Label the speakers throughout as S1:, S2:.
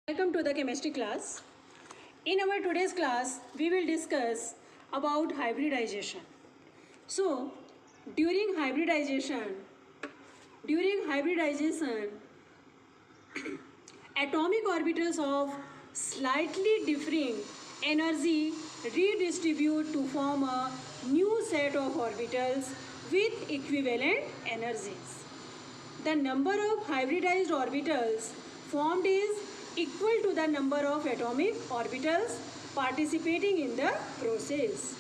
S1: Welcome to the chemistry class. In our today's class, we will discuss about hybridization. So, during hybridization, atomic orbitals of slightly differing energy redistribute to form a new set of orbitals with equivalent energies. The number of hybridized orbitals formed is equal to the number of atomic orbitals participating in the process.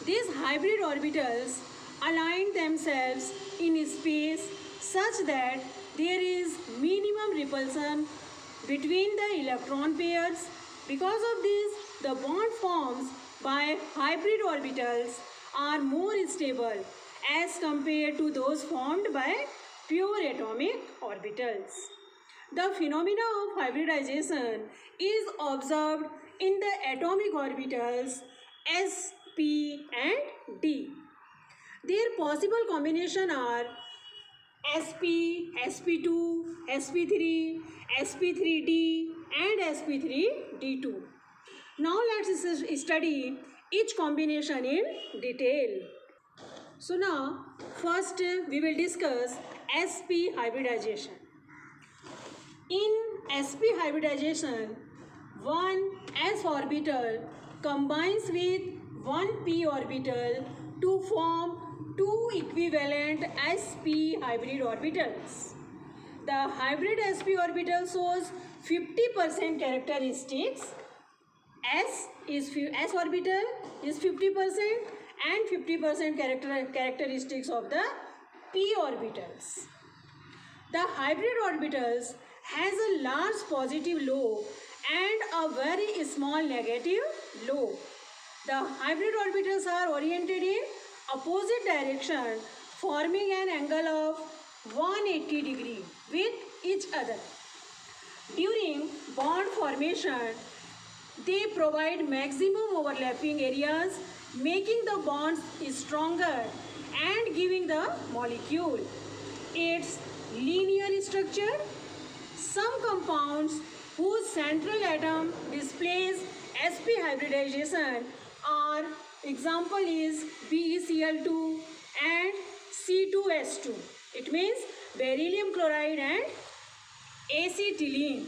S1: These hybrid orbitals align themselves in space such that there is minimum repulsion between the electron pairs. Because of this, the bond formed by hybrid orbitals are more stable as compared to those formed by pure atomic orbitals. The phenomena of hybridization is observed in the atomic orbitals s, p and d. Their possible combination are sp, sp2, sp3, sp3d and sp3d2. Now let's study each combination in detail. So now first we will discuss sp hybridization. In sp hybridization, one s orbital combines with one p orbital to form two equivalent sp hybrid orbitals. The hybrid sp orbital shows 50% characteristics. S orbital is 50% and 50% characteristics of the p orbitals. The hybrid orbitals has a large positive lobe and a very small negative lobe. The hybrid orbitals are oriented in opposite direction, forming an angle of 180 degree with each other. During bond formation, they provide maximum overlapping areas, making the bonds stronger and giving the molecule its linear structure. Some compounds whose central atom displays sp hybridization are example is BeCl2 and C2S2. It means beryllium chloride and acetylene.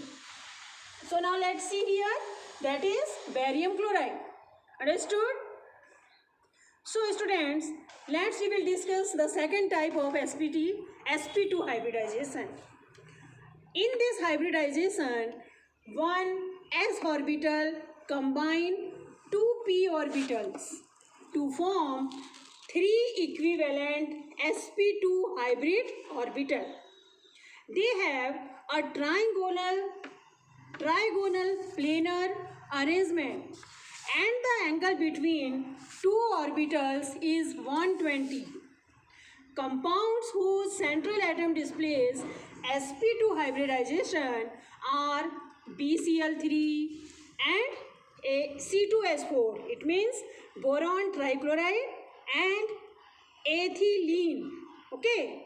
S1: So now let's see here, that is barium chloride. Understood? So students, we will discuss the second type of sp2 hybridization. In this hybridization, one s orbital combine two p orbitals to form three equivalent sp2 hybrid orbital. They have a trigonal planar arrangement and the angle between two orbitals is 120. Compounds whose central atom displays sp2 hybridization are BeCl3 and C2S4. It means boron trichloride and ethylene. Okay.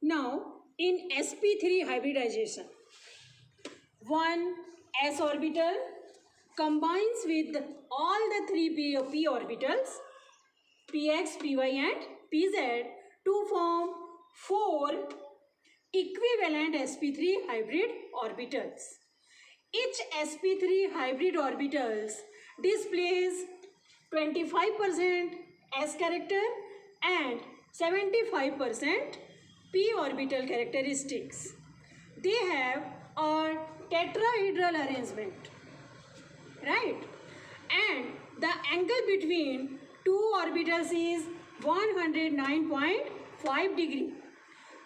S1: Now in sp3 hybridization, one s orbital combines with all the three p orbitals px, py and pz to form four equivalent sp3 hybrid orbitals. Each sp3 hybrid orbitals displays 25% s character and 75% p orbital characteristics. They have a tetrahedral arrangement, right? And the angle between two orbitals is 109.5 degree.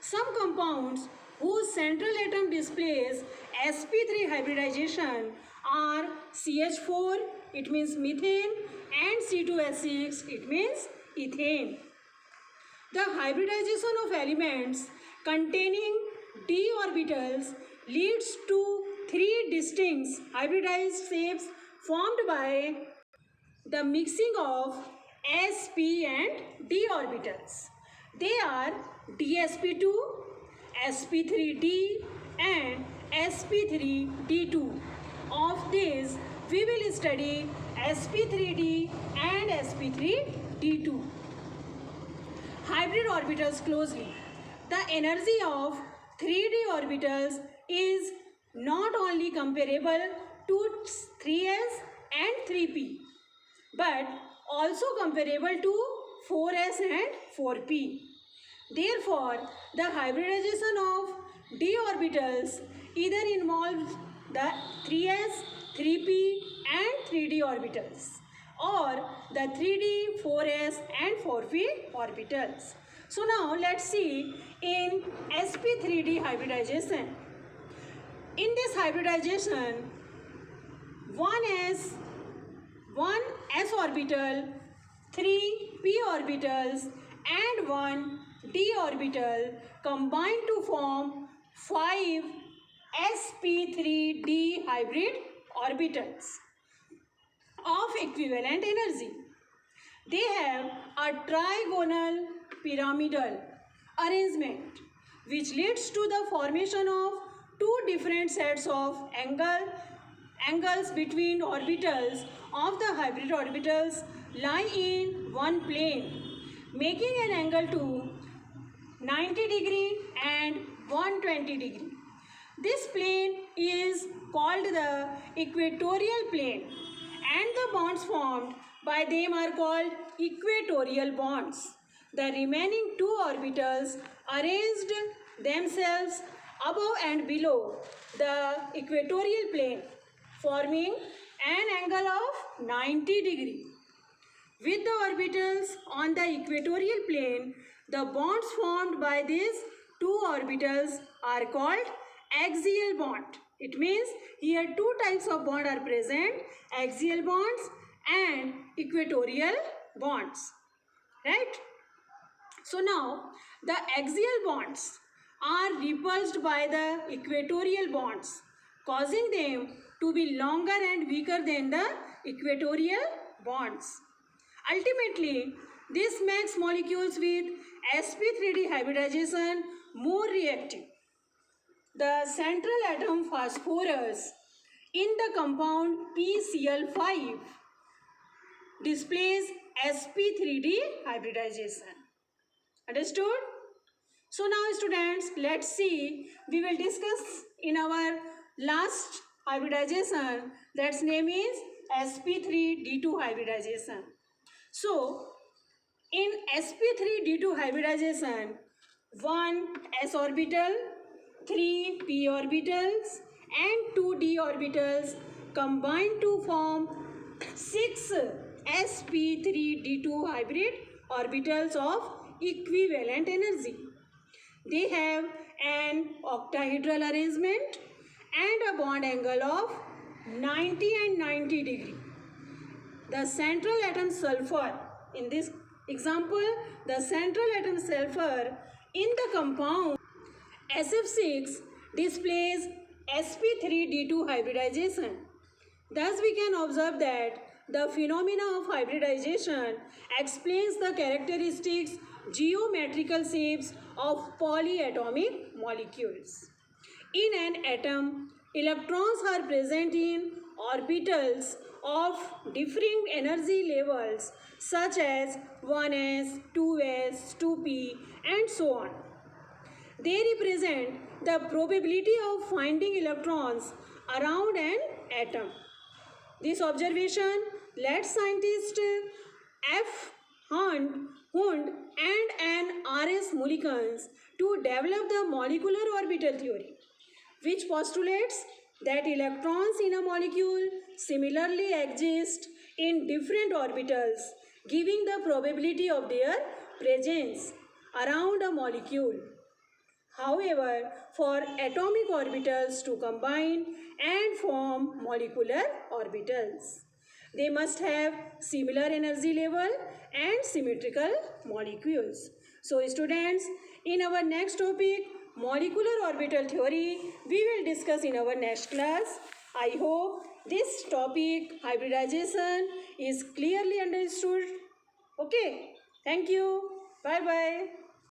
S1: Some compounds whose central atom displays sp3 hybridization are CH4, it means methane, and C2S6, it means ethane. The hybridization of elements containing d orbitals leads to three distinct hybridized shapes formed by the mixing of s, p and d orbitals. They are dsp2, sp3d and sp3d2. Of this, we will study sp3d and sp3d2. Hybrid orbitals closely. The energy of 3d orbitals is not only comparable to 3s and 3p, but also comparable to 4s and 4p. Therefore, the hybridization of d orbitals either involves the 3s, 3p and 3d orbitals, or the 3d, 4s and 4p orbitals. So now let's see in sp3d hybridization. In this hybridization, 1s orbital, 3 p orbitals and 1 d orbital combine to form 5 sp3d hybrid orbitals of equivalent energy. They have a trigonal pyramidal arrangement which leads to the formation of two different sets of angles between orbitals of the hybrid orbitals lie in one plane, making an angle to 90 degree and 120 degree. This plane is called the equatorial plane, and the bonds formed by them are called equatorial bonds. The remaining two orbitals arranged themselves above and below the equatorial plane, forming an angle of 90 degree. With the orbitals on the equatorial plane, the bonds formed by these two orbitals are called axial bond. It means here two types of bond are present, axial bonds and equatorial bonds, right? So now the axial bonds are repulsed by the equatorial bonds, causing them to be longer and weaker than the equatorial bonds. Ultimately, this makes molecules with sp3d hybridization more reactive. The central atom phosphorus in the compound PCl5 displays sp3d hybridization. Understood? So now students, let's see, we will discuss in our last hybridization, that's name is sp3d2 hybridization. So in sp3d2 hybridization, 1 s orbital, 3 p orbitals and 2 d orbitals combine to form 6 sp3d2 hybrid orbitals of equivalent energy. They have an octahedral arrangement and a bond angle of 90 and 90 degree. The central atom sulfur, in this example, the central atom sulfur in the compound SF6 displays sp3d2 hybridization. Thus we can observe that the phenomena of hybridization explains the characteristics, geometrical shapes of polyatomic molecules. In an atom, electrons are present in orbitals of differing energy levels such as 1s, 2s, 2p and so on. They represent the probability of finding electrons around an atom. This observation led scientists F. Hund and N. R.S. Mullikins to develop the molecular orbital theory, which postulates that electrons in a molecule similarly exist in different orbitals, giving the probability of their presence around a molecule. However, for atomic orbitals to combine and form molecular orbitals, they must have similar energy level and symmetrical molecules. So students, in our next topic, molecular orbital theory, we will discuss in our next class. I hope this topic, hybridization, is clearly understood. Okay, thank you. Bye-bye.